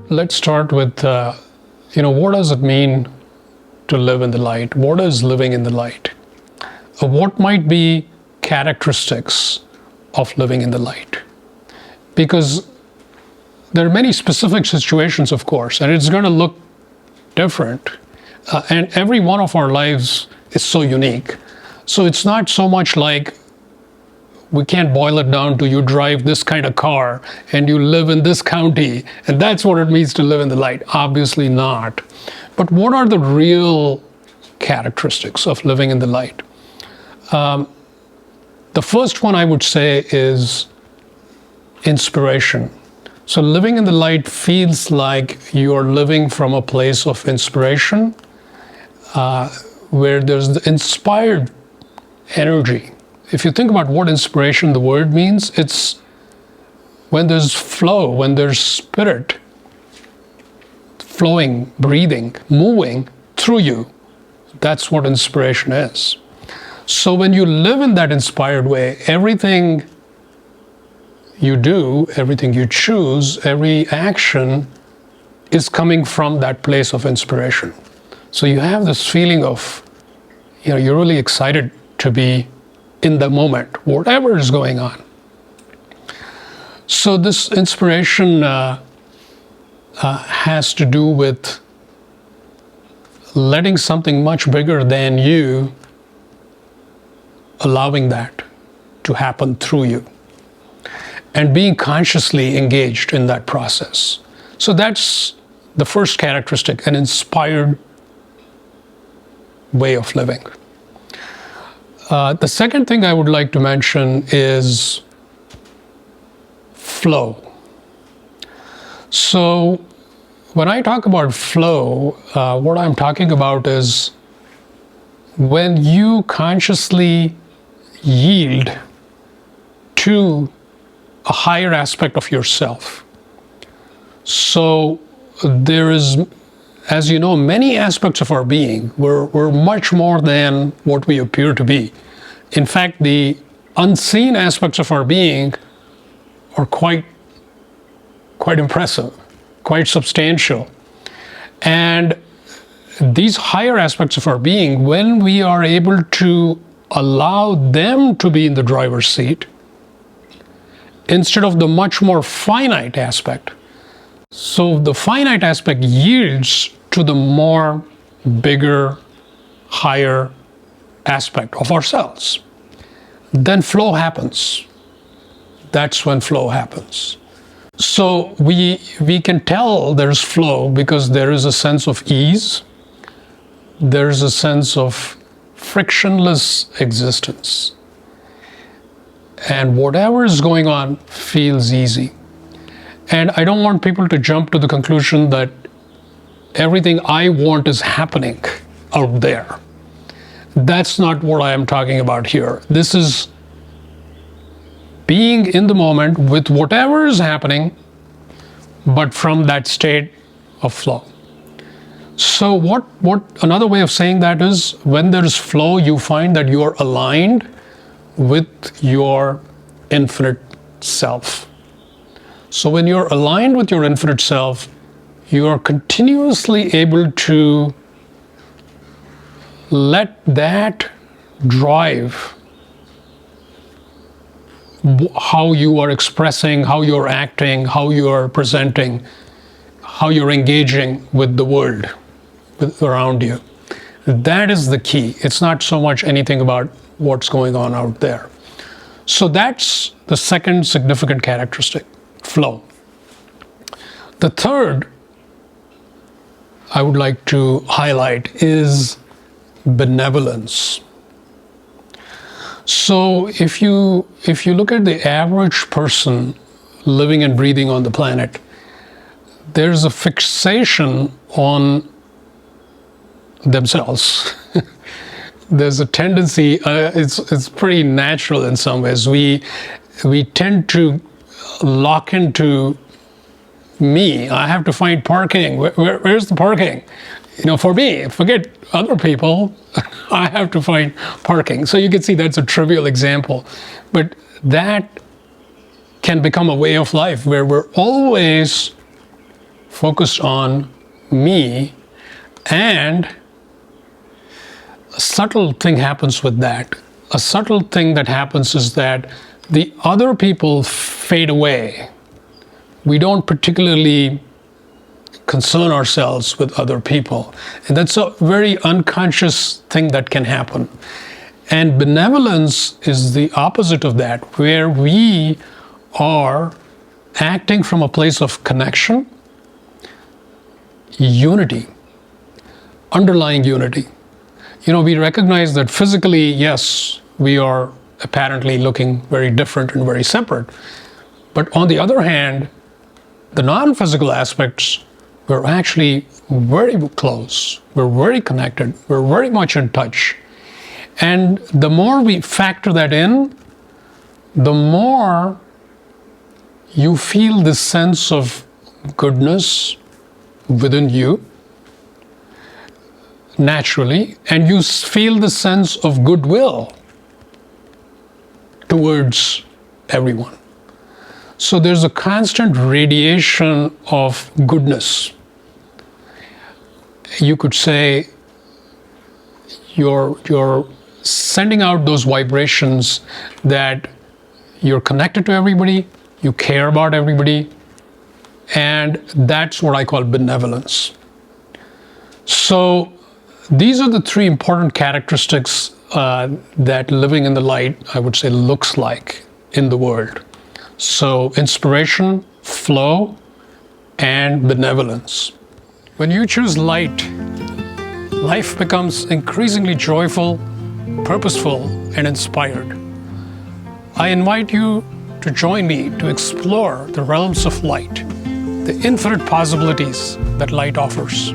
let's start with, what does it mean to live in the light? What is living in the light? What might be characteristics of living in the light? Because there are many specific situations, of course, and it's going to look different. And every one of our lives is so unique. So it's not so much like we can't boil it down to you drive this kind of car and you live in this county and that's what it means to live in the light. Obviously not. But what are the real characteristics of living in the light? The first one I would say is inspiration. So living in the light feels like you're living from a place of inspiration, where there's the inspired energy. If you think about what inspiration, the word means, it's when there's flow, when there's spirit flowing, breathing, moving through you. That's what inspiration is. So when you live in that inspired way, everything you do, everything you choose, every action is coming from that place of inspiration. So you have this feeling of, you're really excited to be in the moment, whatever is going on. So this inspiration has to do with letting something much bigger than you, allowing that to happen through you, and being consciously engaged in that process. So that's the first characteristic, an inspired way of living. The second thing I would like to mention is flow. So when I talk about flow, what I'm talking about is when you consciously yield to a higher aspect of yourself. So there is, as you know, many aspects of our being. We're much more than what we appear to be. In fact, the unseen aspects of our being are quite impressive, quite substantial. And these higher aspects of our being, when we are able to allow them to be in the driver's seat, instead of the much more finite aspect. So the finite aspect yields to the more bigger, higher aspect of ourselves. Then flow happens. That's when flow happens. So we can tell there's flow because there is a sense of ease. There's a sense of frictionless existence. And whatever is going on feels easy. And I don't want people to jump to the conclusion that everything I want is happening out there. That's not what I am talking about here. This is being in the moment with whatever is happening, but from that state of flow. So what another way of saying that is, when there is flow, you find that you are aligned with your infinite self. So when you're aligned with your infinite self, you are continuously able to let that drive how you are expressing, how you're acting, how you are presenting, how you're engaging with the world around you. That is the key. It's not so much anything about what's going on out there. So that's the second significant characteristic, flow. The third I would like to highlight is benevolence. So if you look at the average person living and breathing on the planet, there's a fixation on themselves. There's a tendency, it's pretty natural in some ways. We tend to lock into me. I have to find parking. Where's the parking? For me, forget other people, I have to find parking. So you can see that's a trivial example, but that can become a way of life where we're always focused on me, and a subtle thing happens with that. A subtle thing that happens is that the other people fade away. We don't particularly concern ourselves with other people. And that's a very unconscious thing that can happen. And benevolence is the opposite of that, where we are acting from a place of connection, unity, underlying unity. We recognize that physically, yes, we are apparently looking very different and very separate. But on the other hand, the non-physical aspects, we're actually very close. We're very connected. We're very much in touch. And the more we factor that in, the more you feel this sense of goodness within you, naturally, and you feel the sense of goodwill towards everyone. So there's a constant radiation of goodness. You could say you're sending out those vibrations that you're connected to everybody, you care about everybody, and that's what I call benevolence. So these are the three important characteristics that living in the light, I would say, looks like in the world. So inspiration, flow, and benevolence. When you choose light, life becomes increasingly joyful, purposeful, and inspired. I invite you to join me to explore the realms of light, the infinite possibilities that light offers.